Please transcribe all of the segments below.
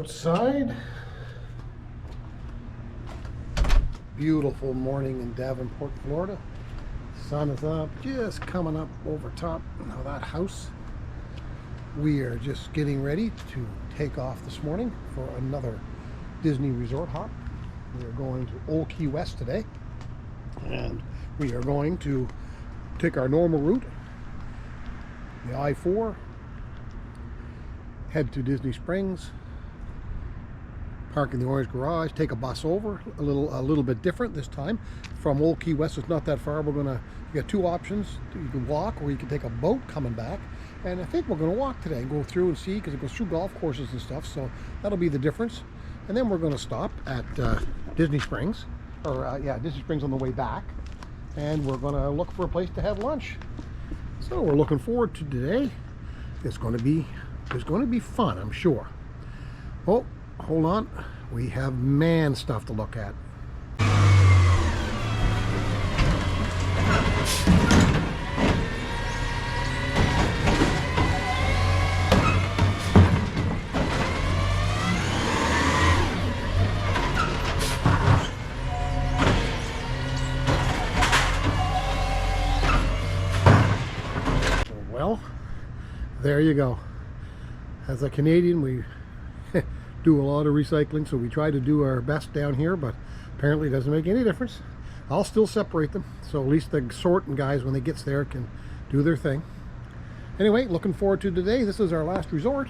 outside. Beautiful morning in Davenport, Florida. Sun is up, just coming up over top of that house. We are just getting ready to take off this morning for another Disney resort hop. We are going to Old Key West today, and we are going to take our normal route, the I-4, head to Disney Springs, park in the Orange Garage, take a bus over, a little bit different this time. From Old Key West, it's not that far. We're gonna get two options. You can walk, or you can take a boat coming back. And I think we're gonna walk today and go through and see, because it goes through golf courses and stuff. So that'll be the difference. And then we're gonna stop at Disney Springs, or Disney Springs on the way back. And we're gonna look for a place to have lunch. So we're looking forward to today. It's gonna be fun, I'm sure. Oh, hold on, we have man stuff to look at. Well, there you go. As a Canadian, we do a lot of recycling, so we try to do our best down here, but apparently it doesn't make any difference. I'll still separate them, so at least the sorting guys, when they gets there, can do their thing. Anyway, looking forward to today. This is our last resort.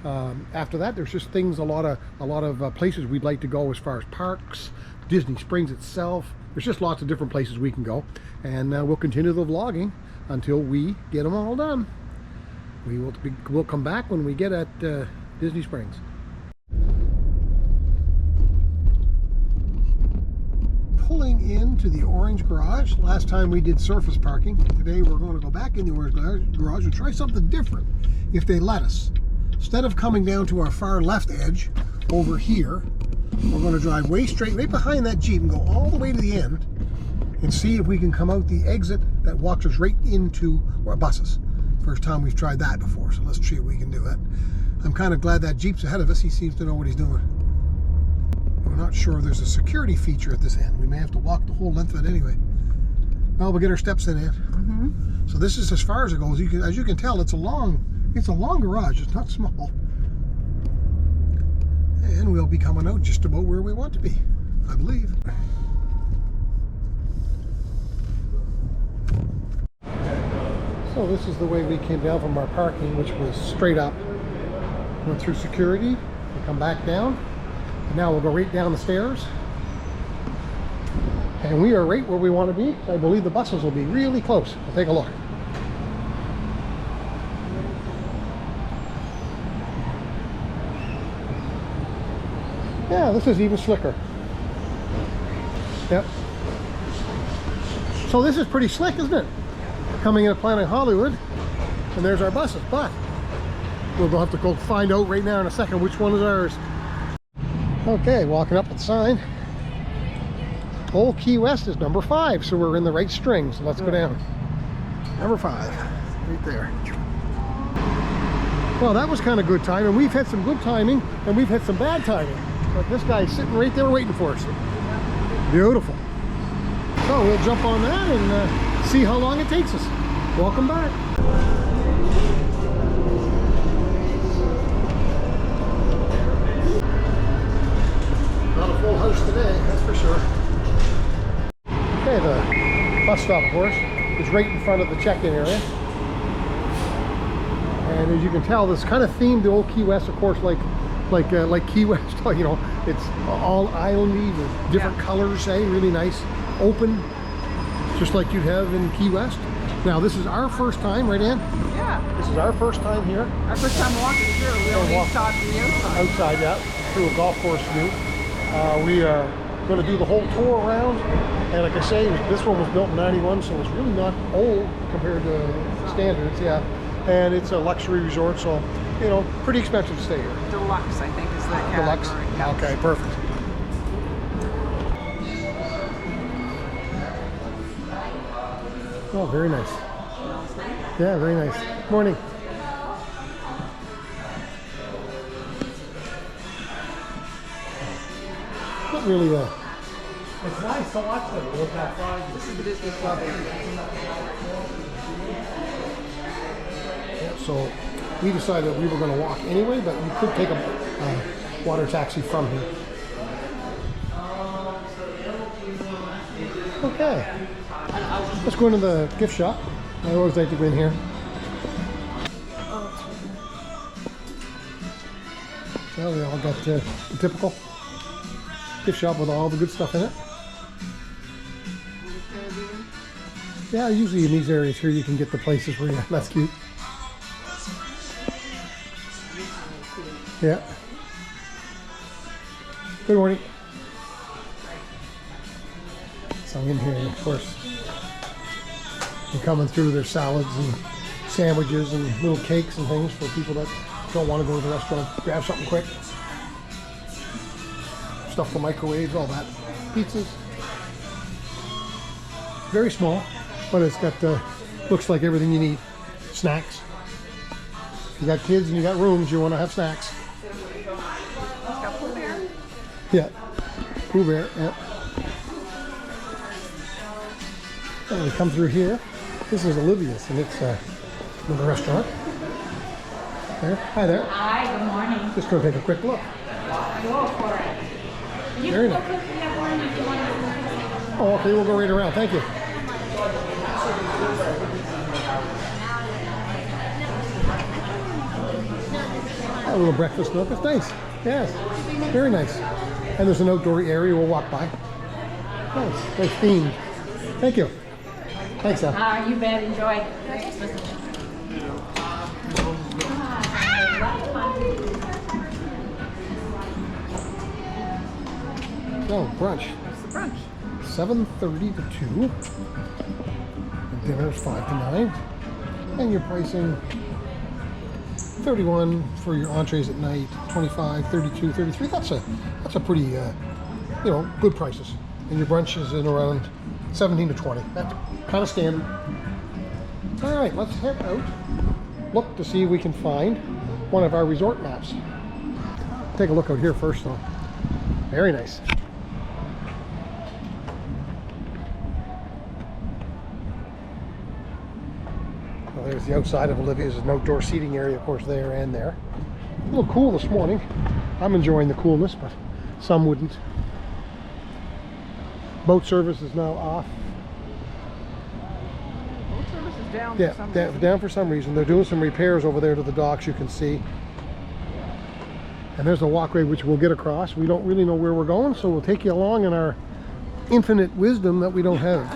After that, there's just things, a lot of places we'd like to go as far as parks, Disney Springs itself. There's just lots of different places we can go, and we'll continue the vlogging until we get them all done. We'll come back when we get at Disney Springs. Pulling into the Orange Garage. Last time we did surface parking. Today we're going to go back in the Orange Garage and try something different, if they let us. Instead of coming down to our far left edge over here, we're going to drive way straight, right behind that Jeep, and go all the way to the end and see if we can come out the exit that walks us right into our buses. First time we've tried that before, so let's see if we can do it. I'm kind of glad that Jeep's ahead of us. He seems to know what he's doing. We're not sure if there's a security feature at this end. We may have to walk the whole length of it anyway. Well, we'll get our steps in, Ann. So this is as far as it goes. As you can tell, it's a long garage. It's not small. And we'll be coming out just about where we want to be, I believe. So this is the way we came down from our parking, which was straight up. Went through security, we come back down, and now we'll go right down the stairs. And we are right where we want to be. I believe the buses will be really close. We'll take a look. Yeah, this is even slicker. Yep. So this is pretty slick, isn't it? Coming in at Planet Hollywood, and there's our buses, but we'll have to go find out right now in a second which one is ours. Okay, walking up with the sign. Old Key West is number 5, so we're in the right string, so let's go down. Number 5, right there. Well, that was kind of good timing. We've had some good timing, and we've had some bad timing, but this guy's sitting right there waiting for us. Beautiful. So we'll jump on that and see how long it takes us. Welcome back. Not a full house today, that's for sure. Okay, the bus stop, of course, is right in front of the check-in area. And as you can tell, this kind of themed the Old Key West, of course, like Key West. You know, it's all islandy with different colors, really nice, open, just like you'd have in Key West. Now this is our first time, right, Ann? Yeah. This is our first time here. Our first time walking through. We only saw it from the outside. Outside, yeah, through a golf course view. We are going to do the whole tour around, and like I say, this one was built in '91, so it's really not old compared to standards, yeah. And it's a luxury resort, so, you know, pretty expensive to stay here. Deluxe, I think, is the category. Deluxe? Yeah. Okay, perfect. Oh, very nice. Yeah, very nice. Morning. not really a... It's nice to watch them look that far. This is the Disney Club. Yeah, so we decided we were going to walk anyway, but you could take a water taxi from here. Okay. Let's go into the gift shop. I always like to go in here. Well, they all got the typical gift shop with all the good stuff in it. Yeah, usually in these areas here you can get the places where that's cute. Yeah. Good morning. So in here, of course, you're coming through their salads and sandwiches and little cakes and things for people that don't want to go to the restaurant, grab something quick. Stuff for microwaves, all that. Pizzas. Very small, but it's got, looks like everything you need. Snacks. If you got kids and you got rooms, you want to have snacks. Got Pooh Bear. Yeah. Pooh Bear, yeah. And we come through here. This is Olivia's, and it's another restaurant. There. Hi there. Hi, good morning. Just going to take a quick look. Go for it. You Very can nice. go quickly have one if you want to. Oh, okay, we'll go right around. Thank you. A little breakfast nook. It's nice. Yes. Very nice. And there's an outdoor area we'll walk by. Nice. Nice themed. Thank you. Thanks, Al. You bet. Enjoy. No, brunch. What's the brunch? 7:30 to 2. And dinner's 5 to 9. And you're pricing 31 for your entrees at night, 25, 32, 33. That's a pretty good prices. And your brunch is in around 17 to 20. That's kind of standard. All right, let's head out. Look to see if we can find one of our resort maps. Take a look out here first, though. Very nice. Well, there's the outside of Olivia's. There's an outdoor seating area, of course, there and there. A little cool this morning. I'm enjoying the coolness, but some wouldn't. Boat service is now off. Boat service is down Yeah, for some reason. down for some reason. They're doing some repairs over there to the docks, you can see. And there's a walkway which we'll get across. We don't really know where we're going, so we'll take you along in our infinite wisdom that we don't have.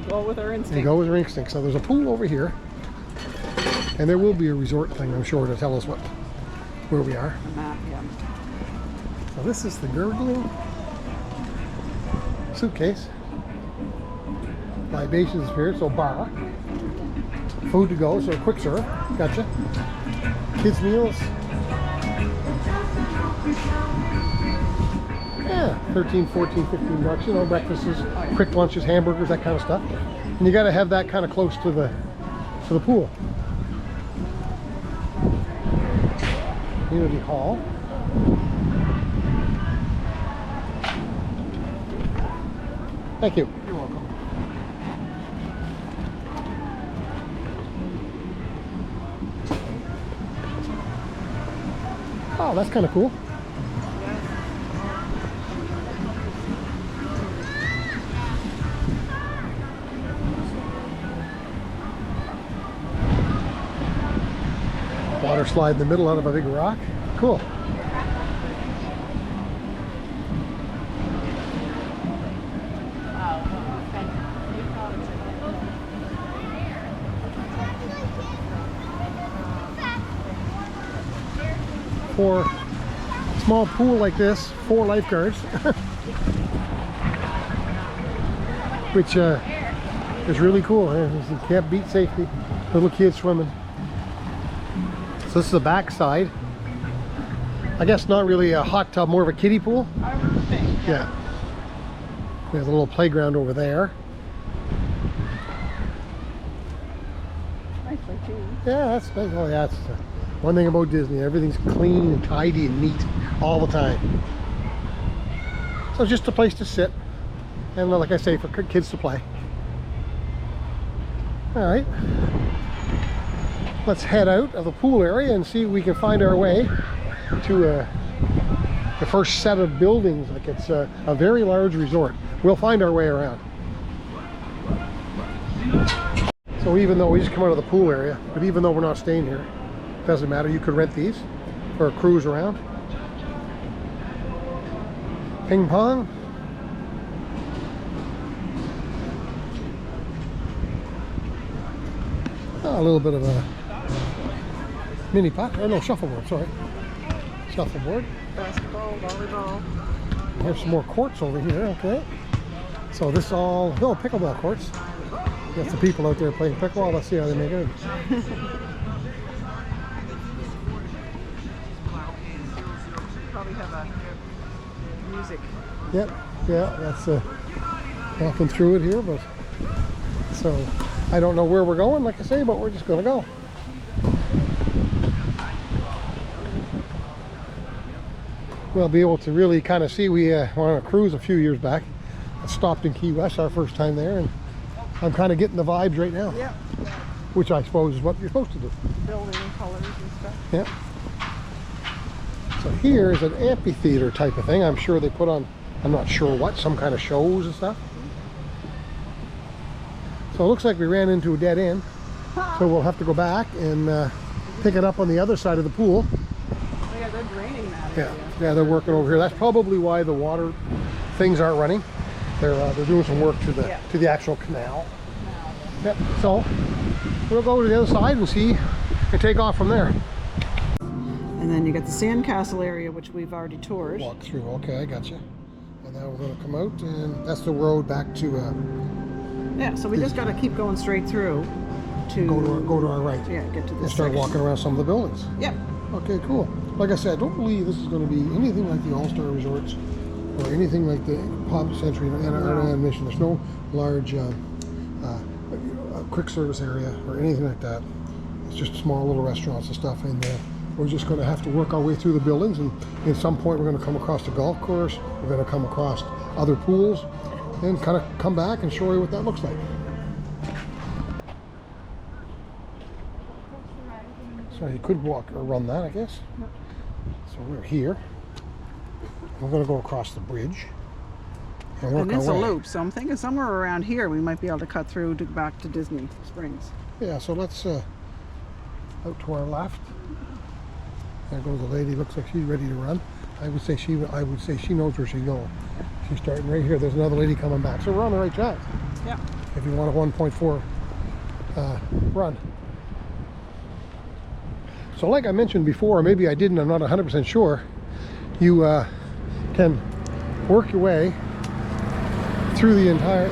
Go with our instinct. You go with our instinct. So there's a pool over here. And there will be a resort thing, I'm sure, to tell us where we are. Map, yeah. So this is the gurgling suitcase. Libations here, so bar. Food to go, so quick serve. Gotcha. Kids meals. Yeah, 13, 14, 15 bucks, you know, breakfasts, quick lunches, hamburgers, that kind of stuff. And you got to have that kind of close to the pool. Community hall. Thank you. You're welcome. Oh, that's kind of cool. Water slide in the middle out of a big rock. Cool. For a small pool like this, 4 lifeguards, which is really cool. You can't beat safety. Little kids swimming. So this is the back side. I guess not really a hot tub, more of a kiddie pool. I would think. Yeah. There's a little playground over there. Nicely too. Yeah, that's nice. Oh yeah, that's one thing about Disney. Everything's clean and tidy and neat all the time. So So just a place to sit, and like I say, for kids to play. All right, let's head out of the pool area and see if we can find our way to the first set of buildings. Like it's a very large resort. We'll find our way around. So even though we just come out of the pool area, but even though we're not staying here, doesn't matter. You could rent these for a cruise around. Ping pong. Oh, a little bit of a mini pot, or no, shuffleboard, sorry. Shuffleboard. Basketball, volleyball. There's some more courts over here, okay. So this is all, no, pickleball courts. Got some people out there playing pickleball. Let's see how they make it. Probably have a music. Yep, yeah, that's walking through it here, but so I don't know where we're going, like I say, but we're just gonna go. We'll be able to really kind of see. We went on a cruise a few years back. I stopped in Key West our first time there, and I'm kind of getting the vibes right now. Yeah. Which I suppose is what you're supposed to do. Building colors and stuff. Yeah. So here is an amphitheater type of thing. I'm sure they put on, I'm not sure what, some kind of shows and stuff. So it looks like we ran into a dead end. So we'll have to go back and pick it up on the other side of the pool. Oh yeah, they're draining that area. Yeah, they're working over here. That's probably why the water things aren't running. They're doing some work to the actual canal. Yep. So we'll go to the other side and see and take off from there. And then you got the sandcastle area, which we've already toured. Walk through. Okay, I got you. And now we're going to come out, and that's the road back to. Yeah. So we just got to keep going straight through to go to our right. Yeah, get to this. And start walking around some of the buildings. Yep. Okay, cool. Like I said, I don't believe this is going to be anything like the All-Star Resorts or anything like the Pop Century and Animation. There's no large quick service area or anything like that. It's just small little restaurants and stuff, and we're just going to have to work our way through the buildings, and at some point we're going to come across the golf course, we're going to come across other pools, and kind of come back and show you what that looks like. So you could walk or run that, I guess. So we're here. We're going to go across the bridge and work And our it's a way. loop, so I'm thinking somewhere around here we might be able to cut through to back to Disney Springs. Yeah, so let's out to our left. There goes a lady. Looks like she's ready to run. I would say she knows where she's going. She's starting right here. There's another lady coming back. So we're on the right track. Yeah. If you want a 1.4 run. So like I mentioned before, or maybe I didn't, I'm not 100% sure, you can work your way through the entire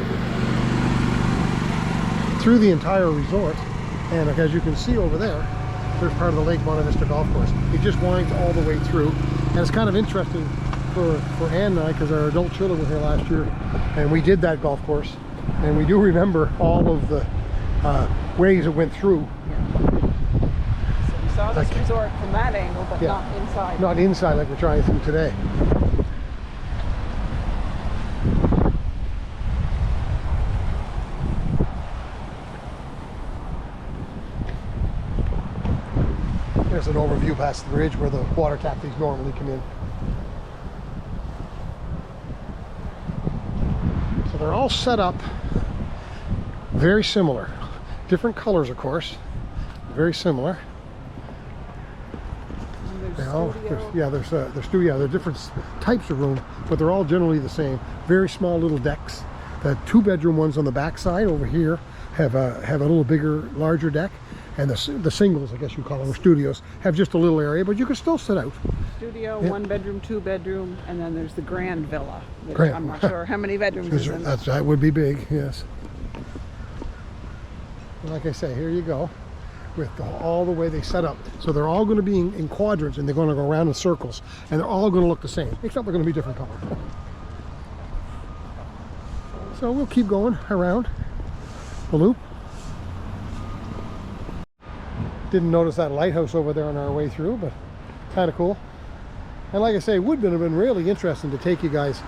resort. And as you can see over there, there's part of the Lake Monte Vista Golf Course. It just winds all the way through. And it's kind of interesting for Ann and I, because our adult children were here last year, and we did that golf course. And we do remember all of the ways it went through. So we saw this resort from that angle, but not inside. Not inside like we're trying to today. There's an overview past the bridge where the water taxis normally come in. So they're all set up very similar. Different colors, of course. Very similar. They're different types of room, but they're all generally the same. Very small little decks. The 2-bedroom ones on the back side over here have a little bigger, larger deck. And the singles, I guess you call them, or studios, have just a little area, but you can still sit out. Studio, 1-bedroom, 2-bedroom, and then there's the Grand Villa, which I'm not sure how many bedrooms is in. That would be big, yes. Like I say, here you go, with all the way they set up. So they're all going to be in quadrants, and they're going to go around in circles, and they're all going to look the same, except they're going to be different colors. So we'll keep going around the loop. Didn't notice that lighthouse over there on our way through, but kind of cool. And like I say, it would have been really interesting to take you guys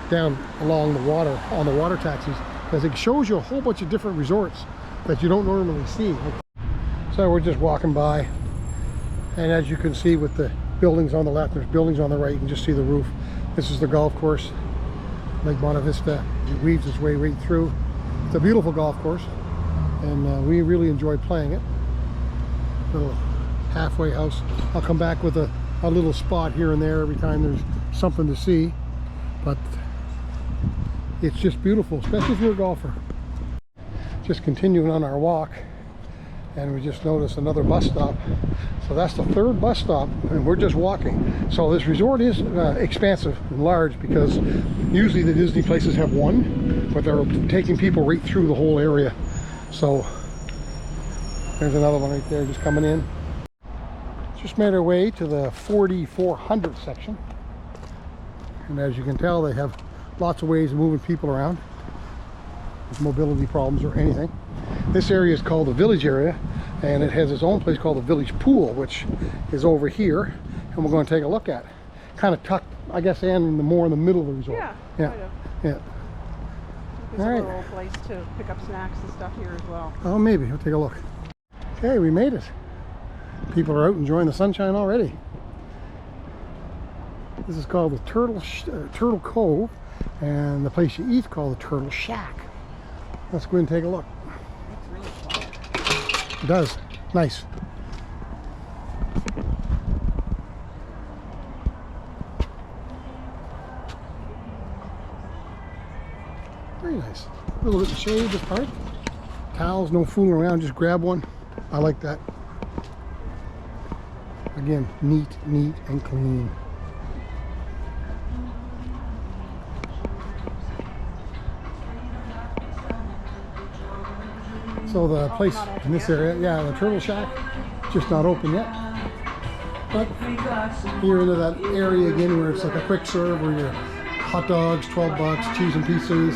down along the water, on the water taxis, because it shows you a whole bunch of different resorts that you don't normally see. So we're just walking by, and as you can see with the buildings on the left, there's buildings on the right, you can just see the roof. This is the golf course, Lake Bonta Vista. It weaves its way right through. It's a beautiful golf course, and we really enjoy playing it. Little halfway house. I'll come back with a little spot here and there every time there's something to see, but it's just beautiful, especially if you're a golfer. Just continuing on our walk, and we just noticed another bus stop. So that's the third bus stop, and we're just walking. So this resort is expansive and large, because usually the Disney places have one, but they're taking people right through the whole area. So there's another one right there just coming in. Just made our way to the 4400 section, and as you can tell, they have lots of ways of moving people around with mobility problems or anything. This area is called the Village area, and it has its own place called the Village Pool, which is over here, and we're going to take a look at it. Kind of tucked, I guess, and more in the middle of the resort. Yeah. Yeah. There's All a right. little place to pick up snacks and stuff here as well. Oh, maybe. We'll take a look. Okay, we made it. People are out enjoying the sunshine already. This is called the Turtle Cove, and the place you eat is called the Turtle Shack. Let's go and take a look. It's really quiet. It does. Nice. Very nice. A little bit of shade this part. Towels, no fooling around, just grab one. I like that. Again, neat and clean. So the place in this area, yeah, the Turtle Shack, just not open yet. But you're into that area again where it's like a quick serve, where your hot dogs, 12 bucks, cheese and pizzas,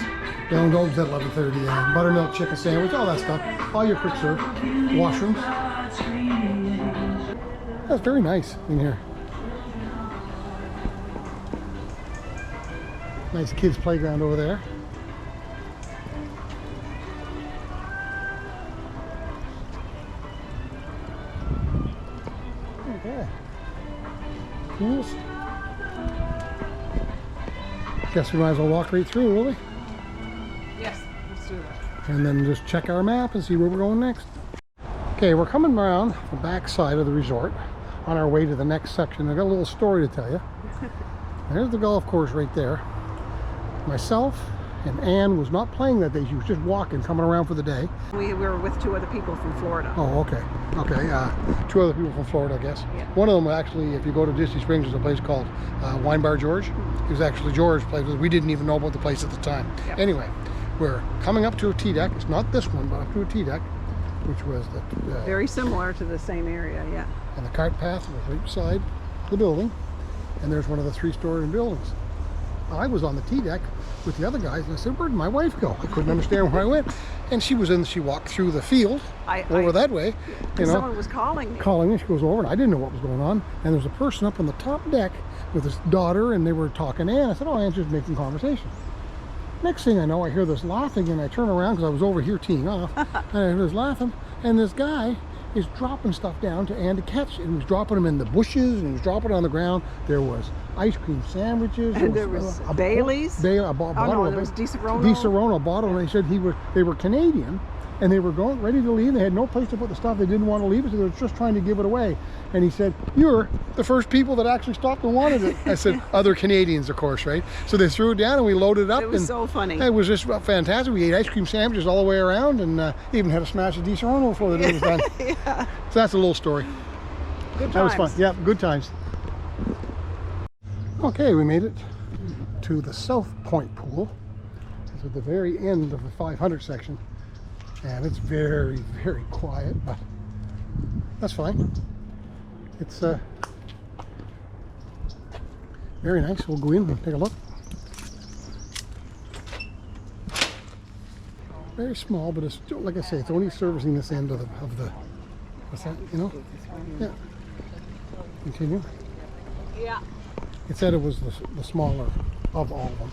down dogs at 11:30, buttermilk chicken sandwich, all that stuff, all your quick serve, washrooms. That's very nice in here. Nice kids playground over there. Okay. Pools. Guess we might as well walk right through, will we? Yes, let's do that. And then just check our map and see where we're going next. Okay, we're coming around the back side of the resort on our way to the next section. I got a little story to tell you. There's the golf course right there. Myself and Ann was not playing that day. She was just walking, coming around for the day. We were with two other people from Florida. Oh, okay. Okay, two other people from Florida, I guess. Yeah. One of them actually, if you go to Disney Springs, there's a place called Wine Bar George. It was actually George's place. We didn't even know about the place at the time. Yep. Anyway, we're coming up to a T deck. It's not this one, but up to a T deck, which was the Very similar to the same area, yeah. and the cart path was right beside the building, and there's one of the three-story buildings. I was on the T deck with the other guys, and I said, "Where'd my wife go?" I couldn't understand where I went, and she walked through the field over that way. You know, someone was calling me. calling me. She goes over, and I didn't know what was going on. And there's a person up on the top deck with his daughter, and they were talking to Ann. I said, "Oh, Ann's just making conversation." Next thing I know, I hear this laughing, and I turn around because I was over here teeing off, and I hear this laughing, and this guy is dropping stuff down to Ann to catch, and he was dropping them in the bushes, and he was dropping it on the ground. There was ice cream sandwiches, And there was Bailey's. a bottle there of was Di Serono. Di Serono bottle, and they said they were Canadian, and they were ready to leave. They had no place to put the stuff. They didn't want to leave it, so they were just trying to give it away. And he said, "You're the first people that actually stopped and wanted it." I said, "Other Canadians, of course, right?" So they threw it down, and we loaded it up. It was and so funny. It was just fantastic. We ate ice cream sandwiches all the way around, and even had a smash of Di Serono before the day was done. Yeah. So that's a little story. Good times. That was fun. Yeah, good times. Okay, we made it to the South Point pool. It's at the very end of the 500 section, and it's very, very quiet, but that's fine. It's very nice. We'll go in and take a look. Very small, but it's still, like I say, it's only servicing this end of the what's that? You know? Yeah. Continue. Yeah. It said it was the smaller of all of them.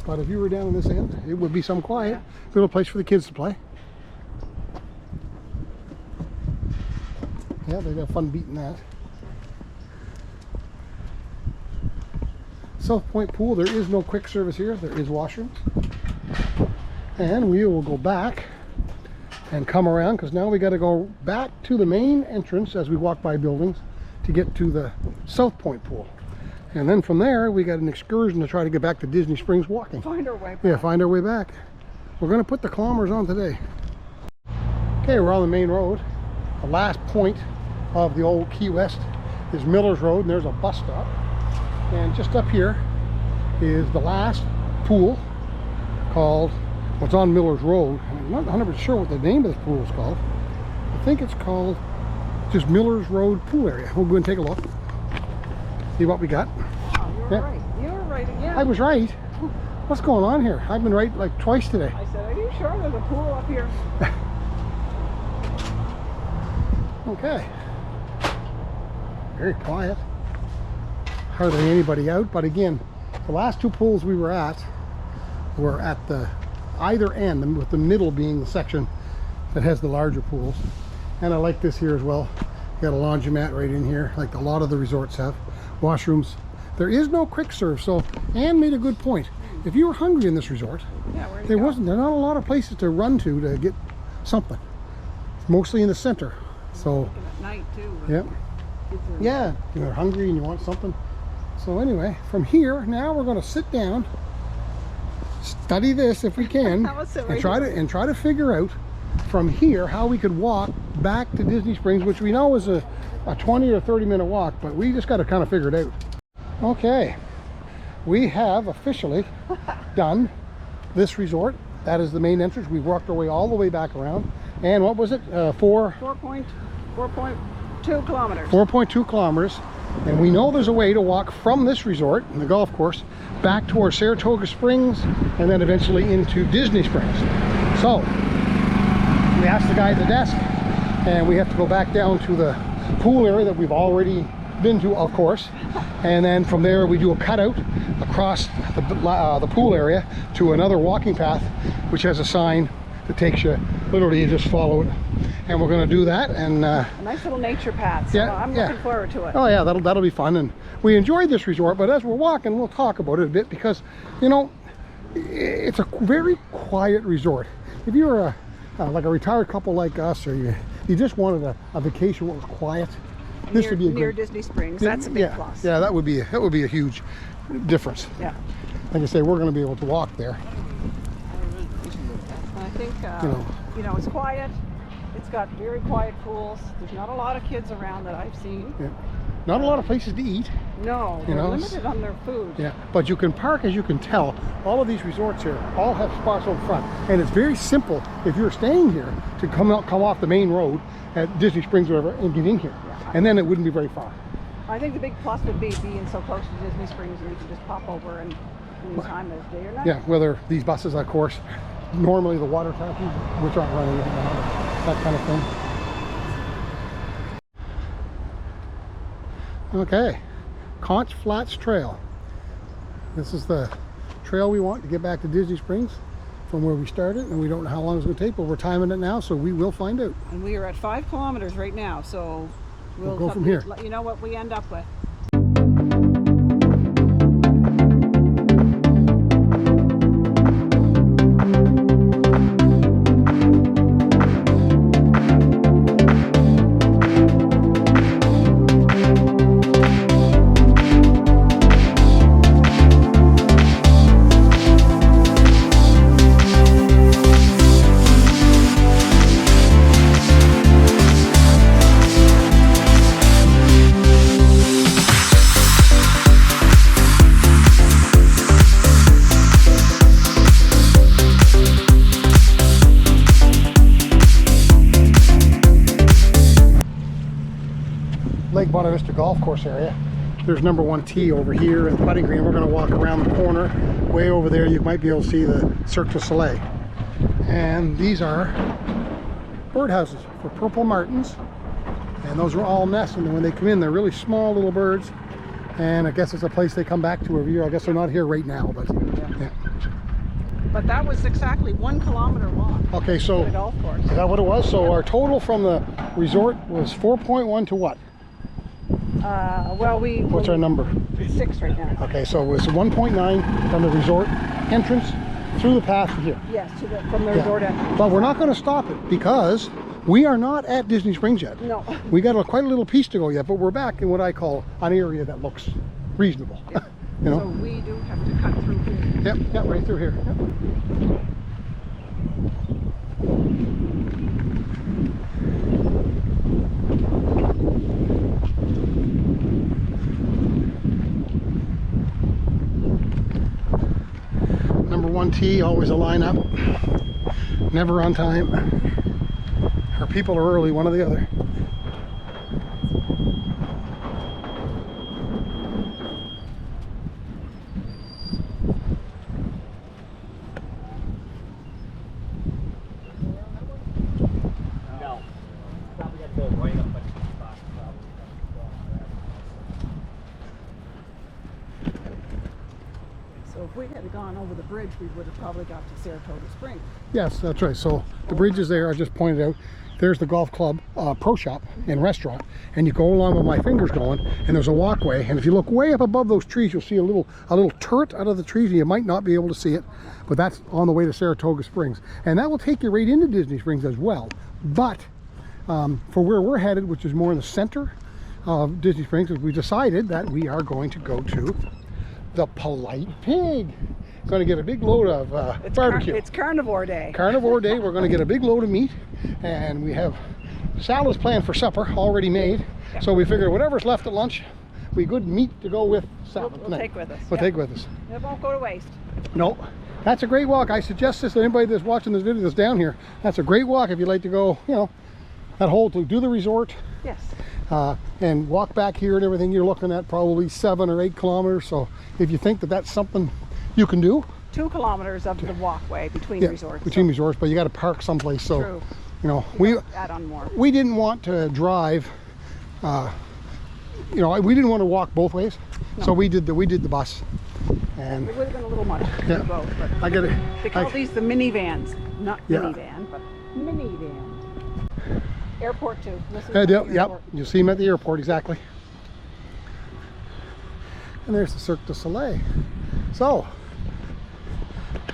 But if you were down in this end, it would be some quiet. Little place for the kids to play. Yeah, they'd have fun beating that. South Point Pool, there is no quick service here. There is washrooms. And we will go back and come around, because now we got to go back to the main entrance as we walk by buildings to get to the South Point Pool. And then from there, we got an excursion to try to get back to Disney Springs walking. Find our way back. Yeah, find our way back. We're going to put the kilometers on today. Okay, we're on the main road. The last point of the old Key West is Miller's Road, and there's a bus stop. And just up here is the last pool called, what's on Miller's Road. I'm not 100% sure what the name of the pool is called. I think it's called just Miller's Road Pool Area. We'll go and take a look. See what we got. Oh, you were right. You were right again. I was right. What's going on here? I've been right like twice today. I said, are you sure there's a pool up here? Okay. Very quiet. Hardly anybody out, but again, the last two pools we were at the either end, with the middle being the section that has the larger pools. And I like this here as well. You got a laundromat right in here, like a lot of the resorts have. Washrooms. There is no quick serve, so Anne made a good point. If you were hungry in this resort, there not a lot of places to run to get something. It's mostly in the center. So at night too. yeah. Yeah, you're hungry and you want something. So anyway, from here, now we're going to sit down, study this if we can, and try to figure out from here how we could walk back to Disney Springs, which we know is a 20 or 30 minute walk, but we just got to kind of figure it out. Okay, we have officially done this resort. That is the main entrance. We walked our way all the way back around. And what was it? 4.2 kilometers. 4.2 kilometers. And we know there's a way to walk from this resort, the golf course, back towards Saratoga Springs, and then eventually into Disney Springs. So we asked the guy at the desk, and we have to go back down to the pool area that we've already been to, of course. And then from there we do a cutout across the pool area to another walking path, which has a sign that takes you, literally you just follow it. And we're going to do that, and a nice little nature path. So I'm looking forward to it. Oh yeah, that'll be fun. And we enjoyed this resort, but as we're walking, we'll talk about it a bit, because you know, it's a very quiet resort. If you're like a retired couple like us, or you just wanted a vacation where it was quiet, this would be near Disney Springs. That's a big plus. Yeah, that would be a huge difference. Yeah. Like I say, we're going to be able to walk there. I think you know, it's quiet. It's got very quiet pools. There's not a lot of kids around that I've seen. Yeah. Not a lot of places to eat. No, they're limited on their food. Yeah, but you can park, as you can tell. All of these resorts here all have spots on front, and it's very simple if you're staying here to come off the main road at Disney Springs or whatever and get in here, and then it wouldn't be very far. I think the big plus would be being so close to Disney Springs, and you can just pop over and any time of day or night. Yeah, whether these buses, of course, normally the water taxis, which aren't running right now, that kind of thing. Okay, Conch Flats Trail. This is the trail we want to get back to Disney Springs from where we started, and we don't know how long it's going to take, but we're timing it now, so we will find out. And we are at 5 kilometers right now, so we'll go from here. Let you know what we end up with. Lake Bonta Vista Golf Course area. There's number 1 tee over here in the putting green. We're going to walk around the corner. Way over there you might be able to see the Cirque du Soleil. And these are birdhouses for purple martins. And those are all nesting, and when they come in, they're really small little birds. And I guess it's a place they come back to every year. I guess they're not here right now, but yeah. But that was exactly 1 kilometer walk Okay, to so the golf course. is that what it was? So our total from the resort was 4.1 to what? Well, What's our number? It's 6 right now. Okay, so it was 1.9 from the resort entrance through the path to here. Yes, from the resort entrance. But we're not going to stop it because we are not at Disney Springs yet. No. We got quite a little piece to go yet, but we're back in what I call an area that looks reasonable. Yep. You know? So we do have to cut through here. Yep, right through here. Yep. Number 1 tee, always a lineup. Never on time. Our people are early, one or the other. So if we had gone over the bridge, we would have probably got to Saratoga Springs. Yes, that's right. So the bridge is there. I just pointed out. There's the golf club pro shop and restaurant, and you go along with my fingers going, and there's a walkway. And if you look way up above those trees, you'll see a little turret out of the trees, and you might not be able to see it, but that's on the way to Saratoga Springs, and that will take you right into Disney Springs as well. But for where we're headed, which is more in the center of Disney Springs, we decided that we are going to go to the Polite Pig. Going to get a big load of barbecue. It's carnivore day. Carnivore day. We're going to get a big load of meat, and we have salads planned for supper already made. Yep. So we figured whatever's left at lunch, we good meat to go with salad. We'll take with us. We'll take with us. It won't go to waste. No, that's a great walk. I suggest this to anybody that's watching this video that's down here. That's a great walk if you like to go, you know, that whole to do the resort. Yes. And walk back here and everything. You're looking at probably 7 or 8 kilometers. So if you think that that's something you can do. 2 kilometers of the walkway between resorts. Between resorts, but you got to park someplace. So, True. you know, Add on more. we didn't want to drive. You know, we didn't want to walk both ways, No. so we did the bus. And It would have been a little much to Yeah. do both, but I get it. they call these the minivans, not Yeah. minivan, but minivan. Airport too. This is Yep, the yep. airport. You see him at the airport, exactly. And there's the Cirque du Soleil. So,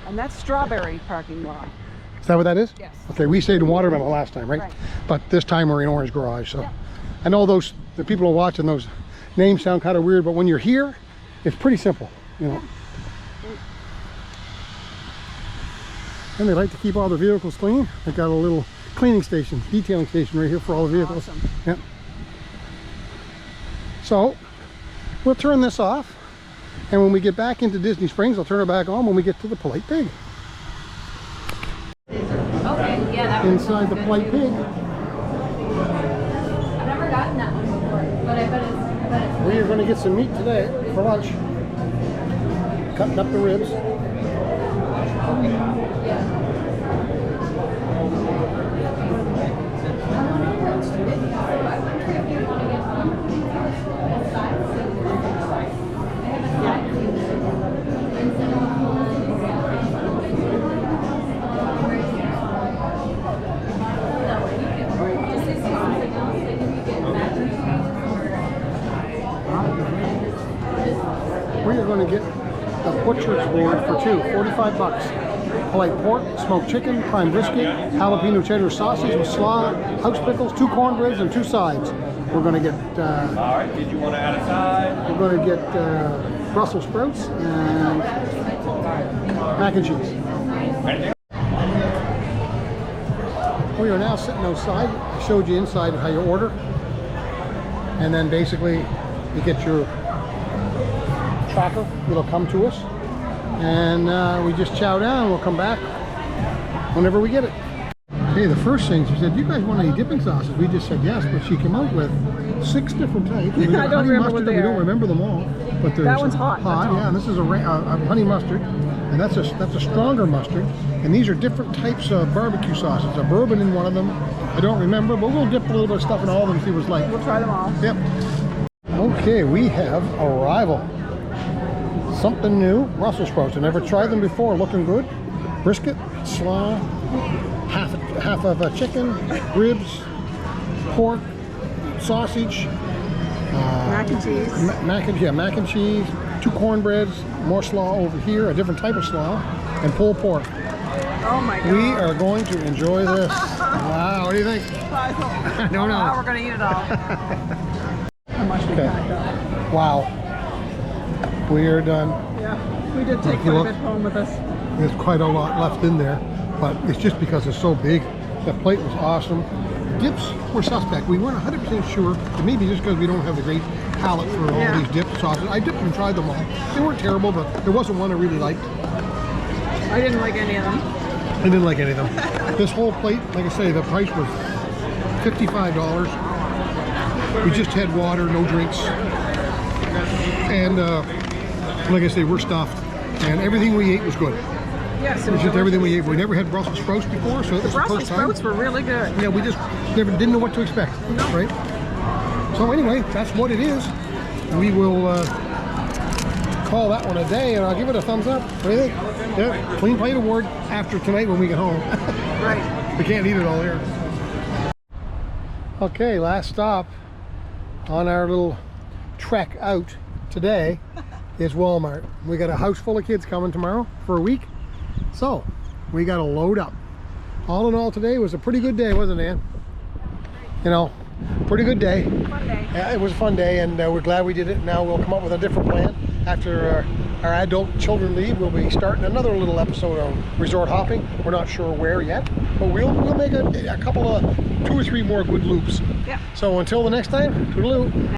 And that's strawberry parking lot. is that what that is? Yes. Okay, we stayed in Watermelon last time, right? Right. But this time we're in Orange Garage. So, Yeah. I know the people are watching, those names sound kind of weird, but when you're here, it's pretty simple, you know. And they like to keep all the vehicles clean. They got a little cleaning station, detailing station right here for all the vehicles. Awesome. Yeah. So we'll turn this off, and when we get back into Disney Springs, I'll turn it back on when we get to the Polite Pig. Okay, yeah, that one's Inside the good Polite too. Pig, I've never gotten that one before, but I bet it's we are going to get some meat today for lunch. Cutting up the ribs. We are going to get the butcher's board for two, 45 bucks. Polite pork, smoked chicken, prime brisket, jalapeno cheddar sausage with slaw, house pickles, 2 cornbreads, and 2 sides. We're going to get. All right. Did you want to add a side? We're going to get Brussels sprouts and mac and cheese. We are now sitting outside. I showed you inside how you order, and then basically you get your tracker. It'll come to us, and we just chow down. We'll come back whenever we get it. Okay, the first thing she said, "You guys want any dipping sauces?" We just said yes, but she came out with 6 different types. We got I don't honey remember what mustard, they we don't are. remember them all, but there's That one's hot, that's all. yeah, and this is a honey mustard, and that's a stronger mustard. And these are different types of barbecue sauces. A bourbon in one of them, I don't remember, but we'll dip a little bit of stuff in all of them and see what it's like. We'll try them all. Yep. Okay, we have arrival. Something new, Brussels sprouts. I never tried them before. Looking good. brisket, slaw, half of a chicken, ribs, pork, sausage, Mac and cheese. mac and cheese, 2 cornbreads, more slaw over here, a different type of slaw, and pulled pork. Oh my god. We are going to enjoy this. Wow, what do you think? I don't know how we're going to eat it all. How much we Okay. packed up. Wow. We are done. Yeah, we did take If you quite a look- bit home with us. There's quite a lot left in there, but it's just because it's so big. The plate was awesome. Dips were suspect. We weren't 100% sure, and maybe just because we don't have the great palate for all Yeah. these dips sauces. I dipped and tried them all. They weren't terrible, but there wasn't one I really liked. I didn't like any of them. I didn't like any of them. This whole plate, like I say, the price was $55. We just had water, no drinks. And like I say, we're stuffed. And everything we ate was good. Yes, It's just everything we ate. We never had Brussels sprouts before, so it was the Brussels first time. sprouts were really good. Yeah, we just didn't know what to expect, No. right? So anyway, that's what it is. We will call that one a day, and I'll give it a thumbs up. What do you think? Yeah, clean plate award after tonight when we get home. Right. We can't eat it all here. Okay, last stop on our little trek out today is Walmart. We got a house full of kids coming tomorrow for a week, so we got to load up. All in all, today was a pretty good day, wasn't it, Ann? You know, pretty good day. Fun day. Yeah, it was a fun day, and we're glad we did it. Now we'll come up with a different plan. After our adult children leave, we'll be starting another little episode on resort hopping. We're not sure where yet, but we'll make a couple of 2 or 3 more good loops. Yeah. So until the next time, toodaloo.